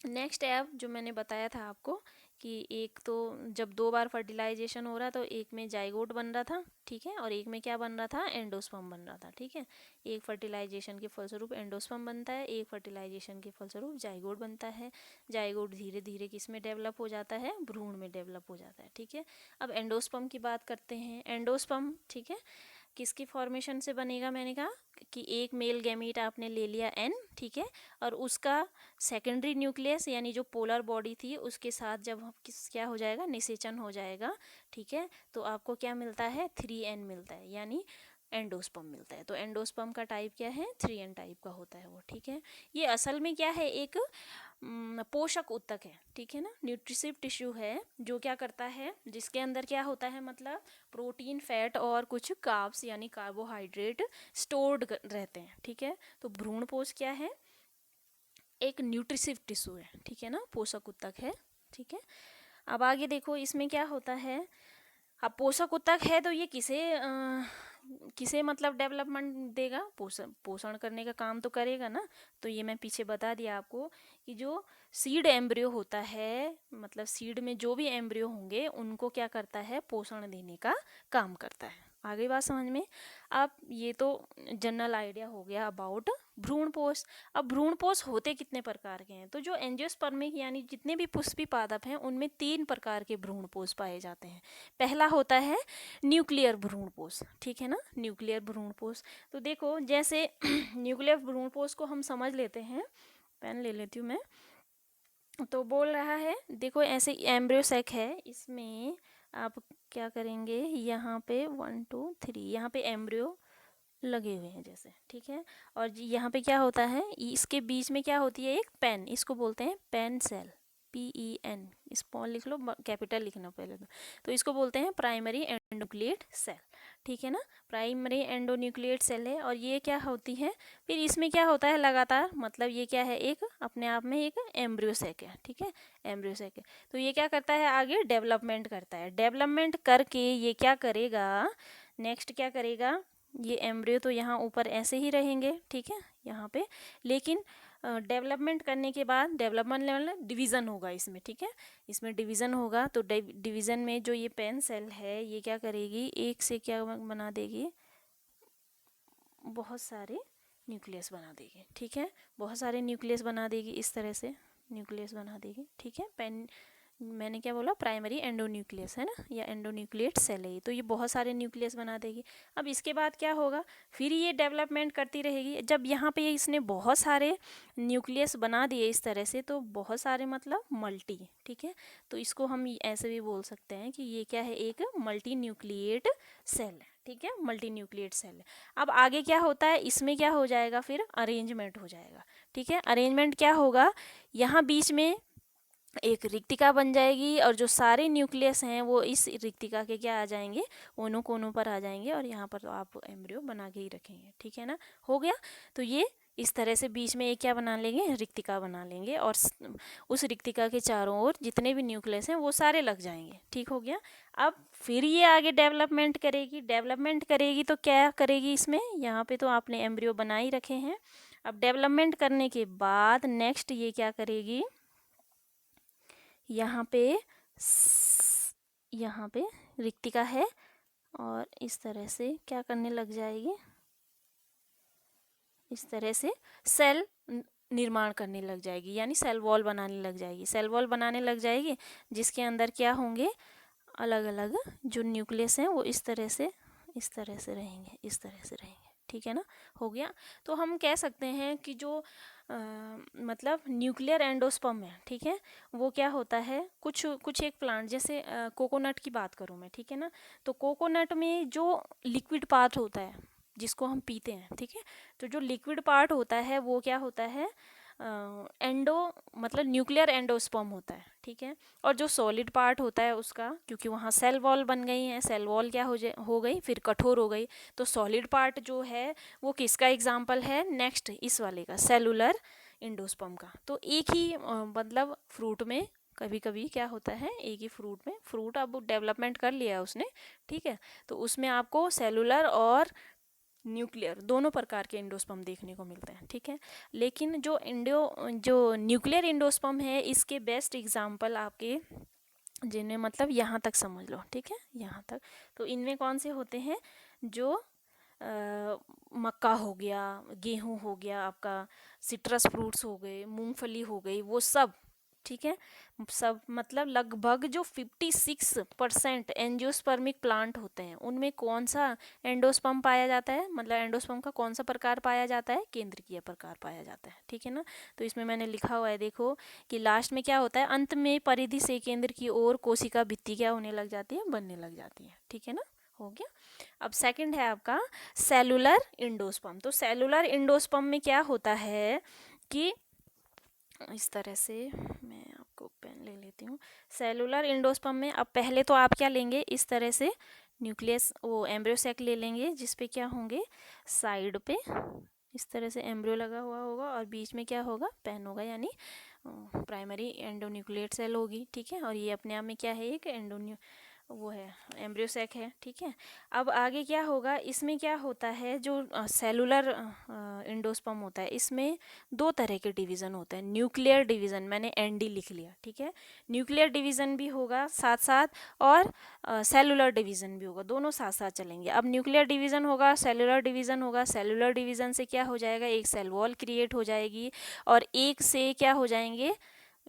नेक्स्ट ऐप जो मैंने बताया था आपको, कि एक तो जब 2 बार फर्टिलाइजेशन हो रहा तो एक में जाइगोट बन रहा था, ठीक है, और एक में क्या बन रहा था, एंडोस्पर्म बन रहा था, ठीक है। एक फर्टिलाइजेशन के फलस्वरूप एंडोस्पर्म बनता है, एक फर्टिलाइजेशन के फलस्वरूप जाइगोट बनता है। जाइगोट धीरे धीरे किस में डेवलप हो जाता है, भ्रूण में डेवलप हो जाता है, ठीक है। अब एंडोस्पर्म की बात करते हैं। एंडोस्पर्म, ठीक है, किसकी फॉर्मेशन से बनेगा, मैंने कहा कि एक मेल गैमीट आपने ले लिया N, ठीक है, और उसका सेकेंडरी न्यूक्लियस यानी जो पोलर बॉडी थी उसके साथ जब क्या हो जाएगा, निषेचन हो जाएगा, ठीक है, तो आपको क्या मिलता है, 3N मिलता है, यानी एंडोस्पर्म मिलता है। तो एंडोस्पर्म का टाइप क्या है, 3N टाइप का होता है वो, ठीक है। ये असल में क्या है, एक पोषक ऊतक है, ठीक है ना, न्यूट्रिसिव टिश्यू है, जो क्या करता है, जिसके अंदर क्या होता है, मतलब प्रोटीन, फैट और कुछ कार्ब्स यानी कार्बोहाइड्रेट स्टोर्ड रहते हैं, ठीक है। तो भ्रूणपोष क्या है, एक न्यूट्रिसिव टिश्यू है, ठीक है ना, पोषक ऊतक है, ठीक है। अब आगे देखो इसमें क्या होता है। अब पोषक ऊतक है तो ये किसे मतलब डेवलपमेंट देगा, पोषण करने का काम तो करेगा ना। तो ये मैं पीछे बता दिया आपको कि जो सीड एम्ब्रियो होता है, मतलब सीड में जो भी एम्ब्रियो होंगे उनको क्या करता है, पोषण देने का काम करता है। आगे बात समझ में। अब ये तो जनरल आइडिया हो गया अबाउट भ्रूणपोष। अब भ्रूणपोष होते कितने प्रकार के हैं, तो जो एंजियोस्पर्मिक यानी जितने भी पुष्पी पादप हैं उनमें 3 प्रकार के भ्रूणपोष पाए जाते हैं। पहला होता है न्यूक्लियर भ्रूणपोष, ठीक है ना, न्यूक्लियर भ्रूणपोष। तो देखो जैसे न्यूक्लियर भ्रूणपोष को हम समझ लेते हैं, पेन ले लेती हूँ मैं। तो बोल रहा है, देखो ऐसे एम्ब्रियो सैक है, इसमें आप क्या करेंगे, यहाँ पे 1 2 3 यहाँ पे एम्ब्रियो लगे हुए हैं जैसे, ठीक है। और यहाँ पे क्या होता है, इसके बीच में क्या होती है, एक पेन, इसको बोलते हैं पेन सेल, PEN, स्मॉल लिख लो, कैपिटल लिखना पहले तो इसको बोलते हैं प्राइमरी एंडोन्यूक्लिएट सेल, ठीक है ना, प्राइमरी एंडोन्यूक्लिएट सेल है। और ये क्या होती है, फिर इसमें क्या होता है लगातार, मतलब ये क्या है, एक अपने आप में एक एम्ब्रियो सैक है, ठीक है, एम्ब्रियो सैक है। तो ये क्या करता है, आगे डेवलपमेंट करता है, डेवलपमेंट करके ये क्या करेगा, नेक्स्ट क्या करेगा, ये एम्ब्रियो तो यहाँ ऊपर ऐसे ही रहेंगे, ठीक है, यहाँ पे, लेकिन डेवलपमेंट करने के बाद डेवलपमेंट लेवल डिवीज़न होगा इसमें, ठीक है, इसमें डिवीज़न होगा। तो डिवीज़न में जो ये पेन सेल है ये क्या करेगी, एक से क्या बना देगी, बहुत सारे न्यूक्लियस बना देगी, ठीक है, बहुत सारे न्यूक्लियस बना देगी, इस तरह से न्यूक्लियस बना देगी, ठीक है। पेन, मैंने क्या बोला, प्राइमरी एंडोन्यूक्लियस है ना, या एंडोन्यूक्लिएट सेल है, तो ये बहुत सारे न्यूक्लियस बना देगी। अब इसके बाद क्या होगा, फिर ये डेवलपमेंट करती रहेगी। जब यहाँ पे इसने बहुत सारे न्यूक्लियस बना दिए इस तरह से, तो बहुत सारे मतलब मल्टी, ठीक है, तो इसको हम ऐसे भी बोल सकते हैं कि ये क्या है, एक मल्टी न्यूक्लिएट सेल है, ठीक है, मल्टी न्यूक्लिएट सेल है। अब आगे क्या होता है, इसमें क्या हो जाएगा, फिर अरेंजमेंट हो जाएगा, ठीक है। अरेंजमेंट क्या होगा, यहाँ बीच में एक रिक्तिका बन जाएगी और जो सारे न्यूक्लियस हैं वो इस रिक्तिका के क्या आ जाएंगे, कोनों कोनों पर आ जाएंगे, और यहाँ पर तो आप एम्ब्रियो बना के ही रखेंगे, ठीक है ना, हो गया। तो ये इस तरह से बीच में एक क्या बना लेंगे, रिक्तिका बना लेंगे, और उस रिक्तिका के चारों ओर जितने भी न्यूक्लियस हैं वो सारे लग जाएंगे, ठीक हो गया। अब फिर ये आगे डेवलपमेंट करेगी, डेवलपमेंट करेगी तो क्या करेगी, इसमें यहाँ पे तो आपने एम्ब्रियो बना ही रखे हैं। अब डेवलपमेंट करने के बाद नेक्स्ट ये क्या करेगी, यहाँ पे रिक्तिका है, और इस तरह से क्या करने लग जाएगी, इस तरह से सेल निर्माण करने लग जाएगी, यानी सेल वॉल बनाने लग जाएगी, सेल वॉल बनाने लग जाएगी, जिसके अंदर क्या होंगे, अलग अलग जो न्यूक्लियस हैं वो इस तरह से रहेंगे, इस तरह से रहेंगे, ठीक है ना, हो गया। तो हम कह सकते हैं कि जो मतलब न्यूक्लियर एंडोस्पर्म है, ठीक है, वो क्या होता है, कुछ एक प्लांट जैसे कोकोनट की बात करूँ मैं, ठीक है ना, तो कोकोनट में जो लिक्विड पार्ट होता है जिसको हम पीते हैं, ठीक है, तो जो लिक्विड पार्ट होता है वो क्या होता है, एंडो मतलब न्यूक्लियर एंडोस्पर्म होता है, ठीक है। और जो सॉलिड पार्ट होता है उसका, क्योंकि वहाँ सेल वॉल बन गई है, सेल वॉल क्या हो गई, फिर कठोर हो गई, तो सॉलिड पार्ट जो है वो किसका एग्जाम्पल है, नेक्स्ट इस वाले का, सेलुलर एंडोस्पर्म का। तो एक ही मतलब फ्रूट में कभी कभी क्या होता है, एक ही फ्रूट में, फ्रूट अब डेवलपमेंट कर लिया उसने, ठीक है, तो उसमें आपको सेलुलर और न्यूक्लियर दोनों प्रकार के एंडोस्पर्म देखने को मिलते हैं, ठीक है। लेकिन जो न्यूक्लियर एंडोस्पर्म है, इसके बेस्ट एग्जाम्पल आपके जिनमें मतलब यहाँ तक समझ लो, ठीक है, यहाँ तक। तो इनमें कौन से होते हैं, जो मक्का हो गया, गेहूँ हो गया, आपका सिट्रस फ्रूट्स हो गए, मूंगफली हो गई, वो सब, ठीक है, सब मतलब लगभग जो 56% एंजियोस्पर्मिक प्लांट होते हैं उनमें कौन सा एंडोस्पर्म पाया जाता है, मतलब एंडोस्पर्म का कौन सा प्रकार पाया जाता है, केंद्रकीय प्रकार पाया जाता है, ठीक है ना। तो इसमें मैंने लिखा हुआ है, देखो कि लास्ट में क्या होता है, अंत में परिधि से केंद्र की ओर कोशिका भित्ति क्या होने लग जाती है, बनने लग जाती है, ठीक है ना, हो गया। अब सेकंड है आपका सेलुलर इंडोस्पर्म। तो सेलुलर इंडोस्पर्म में क्या होता है कि इस तरह से, मैं आपको पेन ले लेती हूँ। सेलुलर इंडोस्पर्म में अब पहले तो आप क्या लेंगे, इस तरह से न्यूक्लियस, वो एम्ब्रियो सैक ले लेंगे, जिस पे क्या होंगे, साइड पे इस तरह से एम्ब्रियो लगा हुआ होगा और बीच में क्या होगा, पेन होगा, यानी प्राइमरी एंडोन्यूक्लिएट सेल होगी, ठीक है। और ये अपने आप में क्या है, एक वो है, एम्ब्रियो सैक है, ठीक है। अब आगे क्या होगा, इसमें क्या होता है, जो सेलुलर इंडोस्पर्म होता है, इसमें दो तरह के डिवीज़न होते हैं। न्यूक्लियर डिवीज़न, मैंने एनडी लिख लिया, ठीक है। न्यूक्लियर डिवीज़न भी होगा साथ साथ, और सेलुलर डिवीज़न भी होगा, दोनों साथ साथ चलेंगे। अब न्यूक्लियर डिवीज़न होगा, सेलुलर डिवीज़न होगा। सेलुलर डिवीज़न से क्या हो जाएगा, एक सेल वॉल क्रिएट हो जाएगी, और एक से क्या हो जाएंगे,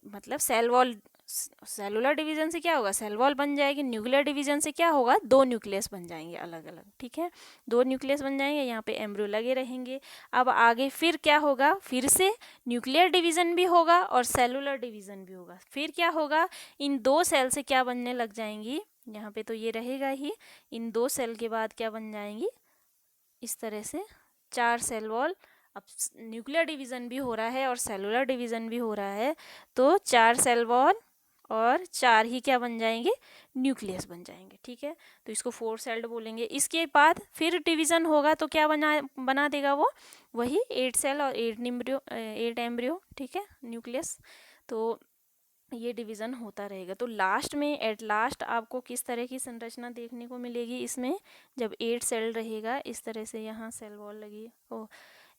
मतलब सेल वॉल, सेलुलर डिवीजन से क्या होगा, सेल वॉल बन जाएगी। न्यूक्लियर डिवीजन से क्या होगा, दो न्यूक्लियस बन जाएंगे अलग अलग, ठीक है, दो न्यूक्लियस बन जाएंगे, यहाँ पे एम्ब्रियो लगे रहेंगे। अब आगे फिर क्या होगा, फिर से न्यूक्लियर डिवीजन भी होगा और सेलुलर डिवीजन भी होगा। फिर क्या होगा, इन दो सेल से क्या बनने लग जाएंगी, यहाँ पे तो ये रहेगा ही, इन दो सेल के बाद क्या बन जाएंगी, इस तरह से चार सेल वॉल। अब न्यूक्लियर डिवीज़न भी हो रहा है और सेलुलर डिवीज़न भी हो रहा है, तो चार सेल वॉल और चार ही क्या बन जाएंगे, न्यूक्लियस बन जाएंगे, ठीक है। तो इसको फोर सेल्ड बोलेंगे। इसके बाद फिर डिवीज़न होगा तो क्या बना देगा वो, वही 8 सेल और 8 एम्ब्रियो, ठीक है, न्यूक्लियस। तो ये डिवीज़न होता रहेगा। तो लास्ट में, एट लास्ट आपको किस तरह की संरचना देखने को मिलेगी इसमें, जब 8 सेल रहेगा, इस तरह से यहाँ सेल वॉल लगी, ओ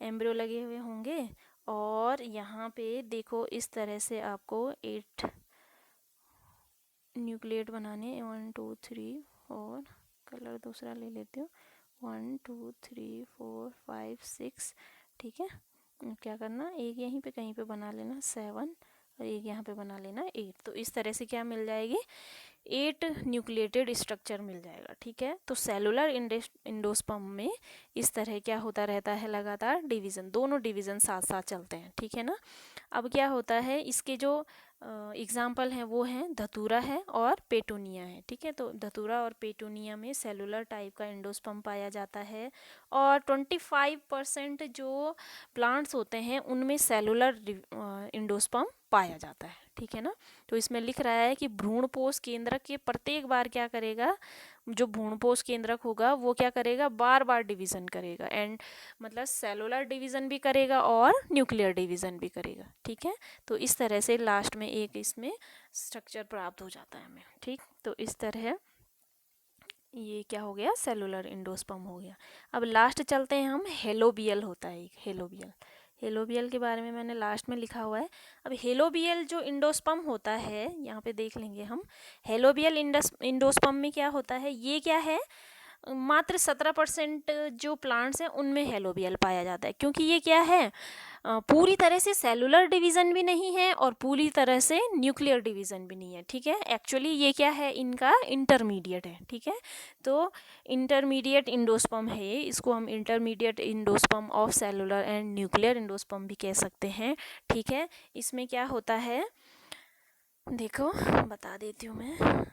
एम्ब्रियो लगे हुए होंगे, और यहाँ पे देखो इस तरह से आपको 8 न्यूक्लिएट बनाने, 1 2 3 4, कलर दूसरा ले लेती हूँ, 1 2 3 4 5 6, ठीक है। क्या करना, एक यहीं पे कहीं पे बना लेना 7, और एक यहाँ पे बना लेना 8। तो इस तरह से क्या मिल जाएगी, 8 न्यूक्लिएटेड स्ट्रक्चर मिल जाएगा, ठीक है। तो सेलुलर इंडोस्पर्म में इस तरह क्या होता रहता है, लगातार डिवीज़न, दोनों डिवीज़न साथ साथ चलते हैं, ठीक है ना। अब क्या होता है, इसके जो एग्जाम्पल हैं वो हैं धतूरा है और पेटूनिया है, ठीक है। तो धतूरा और पेटूनिया में सेलुलर टाइप का एंडोस्पर्म पाया जाता है, और 25% जो प्लांट्स होते हैं उनमें सेलुलर इंडोस्पर्म पाया जाता है, ठीक है ना। तो इसमें लिख रहा है कि भ्रूणपोष केंद्रक के प्रत्येक बार क्या करेगा, जो भ्रूणपोष केंद्रक होगा वो क्या करेगा, बार बार डिवीज़न करेगा, एंड मतलब सेलुलर डिवीज़न भी करेगा और न्यूक्लियर डिवीज़न भी करेगा, ठीक है। तो इस तरह से लास्ट में एक इसमें स्ट्रक्चर प्राप्त हो जाता है हमें, ठीक। तो इस तरह ये क्या हो गया, सेलुलर इंडोस्पर्म हो गया। अब लास्ट चलते हैं हम, हेलोबियल होता है एक, हेलोबियल। हेलोबियल के बारे में मैंने लास्ट में लिखा हुआ है। अब हेलोबियल जो इंडोस्पर्म होता है, यहाँ पे देख लेंगे हम, हेलोबियल इंडोस्पर्म में क्या होता है, ये क्या है, मात्र 17% जो प्लांट्स हैं उनमें हेलोबियल पाया जाता है, क्योंकि ये क्या है, पूरी तरह से सेलुलर डिवीज़न भी नहीं है और पूरी तरह से न्यूक्लियर डिवीज़न भी नहीं है, ठीक है। एक्चुअली ये क्या है, इनका इंटरमीडिएट है, ठीक है। तो इंटरमीडिएट इंडोस्पर्म है ये, इसको हम intermediate endosperm of cellular and nuclear endosperm भी कह सकते हैं, ठीक है। इसमें क्या होता है, देखो बता देती हूँ मैं,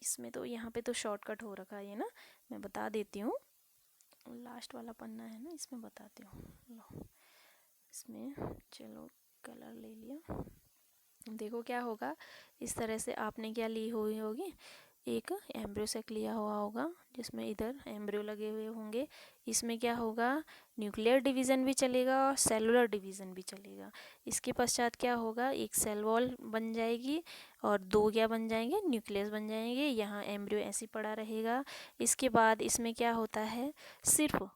इसमें तो यहाँ पे तो शॉर्टकट हो रखा है ये ना, मैं बता देती हूँ, लास्ट वाला पन्ना है ना, इसमें बताती हूँ, लो इसमें, चलो कलर ले लिया। देखो क्या होगा, इस तरह से आपने क्या ली हुई होगी, एक एम्ब्रियो सेक लिया हुआ होगा, जिसमें इधर एम्ब्रियो लगे हुए होंगे। इसमें क्या होगा, न्यूक्लियर डिवीज़न भी चलेगा और सेलुलर डिवीज़न भी चलेगा। इसके पश्चात क्या होगा, एक सेल वॉल बन जाएगी और दो क्या बन जाएंगे, न्यूक्लियस बन जाएंगे। यहाँ एम्ब्रियो ऐसे पड़ा रहेगा। इसके बाद इसमें क्या होता है, सिर्फ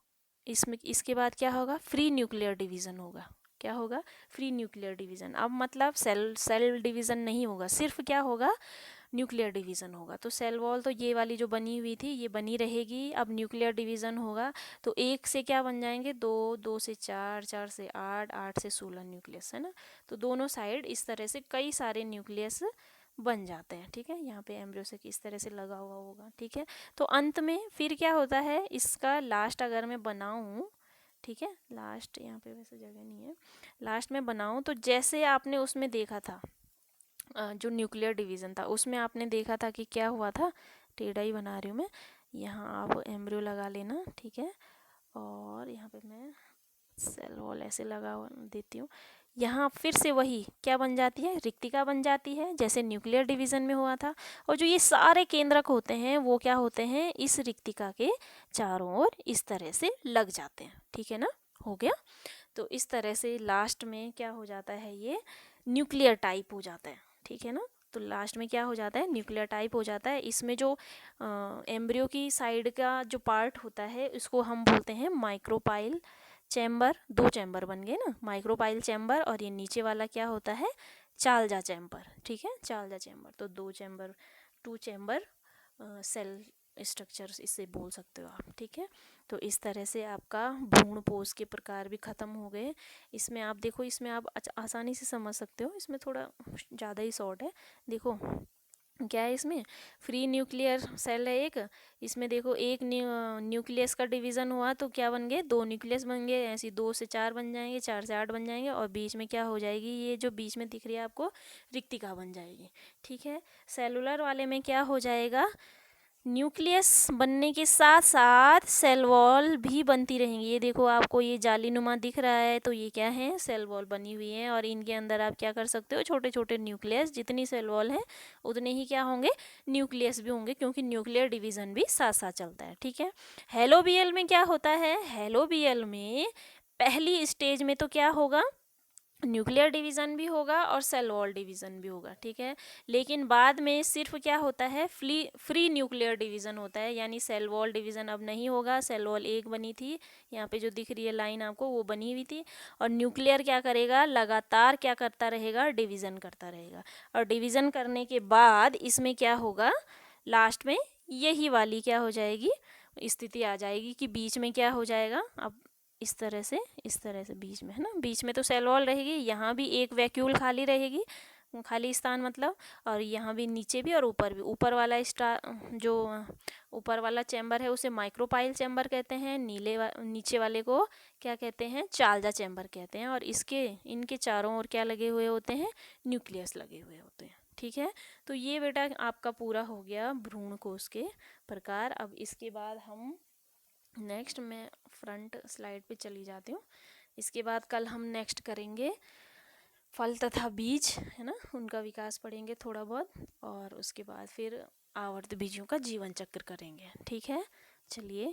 इसके बाद क्या होगा, फ्री न्यूक्लियर डिवीज़न होगा। क्या होगा, फ्री न्यूक्लियर डिवीज़न। अब मतलब सेल डिवीज़न नहीं होगा, सिर्फ क्या होगा, न्यूक्लियर डिवीज़न होगा। तो सेल वॉल तो ये वाली जो बनी हुई थी ये बनी रहेगी। अब न्यूक्लियर डिवीज़न होगा तो 1 से क्या बन जाएंगे, 2, 2 से 4, 4 से 8, 8 से 16 न्यूक्लियस, है ना। तो दोनों साइड इस तरह से कई सारे न्यूक्लियस बन जाते हैं, ठीक है। यहाँ पे एम्ब्रियो से किस तरह से लगा हुआ होगा, ठीक है। तो अंत में फिर क्या होता है, इसका लास्ट अगर मैं बनाऊँ, ठीक है, लास्ट यहाँ पे वैसे जगह नहीं है, लास्ट में बनाऊँ तो जैसे आपने उसमें देखा था जो न्यूक्लियर डिवीज़न था उसमें आपने देखा था कि क्या हुआ था, टेढ़ा ही बना रही हूँ मैं। यहाँ आप एम्ब्रियो लगा लेना, ठीक है, और यहाँ पे मैं सेल वॉल ऐसे लगा देती हूँ। यहाँ फिर से वही क्या बन जाती है, रिक्तिका बन जाती है जैसे न्यूक्लियर डिवीज़न में हुआ था। और जो ये सारे केंद्रक होते हैं वो क्या होते हैं, इस रिक्तिका के चारों ओर इस तरह से लग जाते हैं, ठीक है ना, हो गया। तो इस तरह से लास्ट में क्या हो जाता है, ये न्यूक्लियर टाइप हो जाता है, ठीक है ना। तो लास्ट में क्या हो जाता है, न्यूक्लियर टाइप हो जाता है। इसमें जो एम्ब्रियो की साइड का जो पार्ट होता है उसको हम बोलते हैं माइक्रोपाइल चैम्बर। 2 चैम्बर बन गए ना, माइक्रोपाइल चैम्बर, और ये नीचे वाला क्या होता है, चालजा चैम्बर, ठीक है, चालजा चैम्बर। तो 2 चैम्बर, 2 चैम्बर सेल स्ट्रक्चर्स इसे बोल सकते हो आप, ठीक है। तो इस तरह से आपका भ्रूणपोष के प्रकार भी ख़त्म हो गए। इसमें आप देखो, इसमें आप आसानी से समझ सकते हो, इसमें थोड़ा ज़्यादा ही शॉर्ट है। देखो क्या है, इसमें फ्री न्यूक्लियर सेल है एक, इसमें देखो एक न्यूक्लियस का डिवीज़न हुआ तो क्या बन गए, 2 न्यूक्लियस बन गए, ऐसे 2 से 4 बन जाएंगे, 4 से 8 बन जाएंगे, और बीच में क्या हो जाएगी, ये जो बीच में दिख रही है आपको रिक्तिका बन जाएगी, ठीक है। सेलुलर वाले में क्या हो जाएगा, न्यूक्लियस बनने के साथ साथ सेल वॉल भी बनती रहेंगी। ये देखो आपको ये जालीनुमा दिख रहा है, तो ये क्या है, सेल वॉल बनी हुई है, और इनके अंदर आप क्या कर सकते हो, छोटे छोटे न्यूक्लियस, जितनी सेल वॉल है उतने ही क्या होंगे, न्यूक्लियस भी होंगे, क्योंकि न्यूक्लियर डिवीज़न भी साथ साथ चलता है, ठीक है। हेलोबियल में क्या होता है, हेलोबियल में पहली स्टेज में तो क्या होगा, न्यूक्लियर डिवीज़न भी होगा और सेल वॉल डिवीज़न भी होगा, ठीक है। लेकिन बाद में सिर्फ क्या होता है, फ्री न्यूक्लियर डिवीज़न होता है, यानी सेल वॉल डिवीज़न अब नहीं होगा। सेल वॉल एक बनी थी, यहाँ पे जो दिख रही है लाइन आपको, वो बनी हुई थी, और न्यूक्लियर क्या करेगा, लगातार क्या करता रहेगा, डिवीज़न करता रहेगा। और डिवीज़न करने के बाद इसमें क्या होगा, लास्ट में यही वाली क्या हो जाएगी, स्थिति आ जाएगी कि बीच में क्या हो जाएगा, अब इस तरह से बीच में, है ना, बीच में तो सेल वॉल रहेगी, यहाँ भी एक वैक्यूल खाली रहेगी, खाली स्थान मतलब, और यहाँ भी नीचे भी और ऊपर भी। ऊपर वाला जो ऊपर वाला चैम्बर है उसे माइक्रोपाइल चैम्बर कहते हैं, नीचे वाले को क्या कहते हैं, चालजा चैम्बर कहते हैं, और इनके चारों ओर क्या लगे हुए होते हैं, न्यूक्लियस लगे हुए होते हैं, ठीक है। तो ये बेटा आपका पूरा हो गया भ्रूणकोश के प्रकार। अब इसके बाद हम नेक्स्ट, मैं फ्रंट स्लाइड पे चली जाती हूँ। इसके बाद कल हम नेक्स्ट करेंगे फल तथा बीज, है ना, उनका विकास पढ़ेंगे थोड़ा बहुत, और उसके बाद फिर आवर्त बीजों का जीवन चक्र करेंगे, ठीक है। चलिए।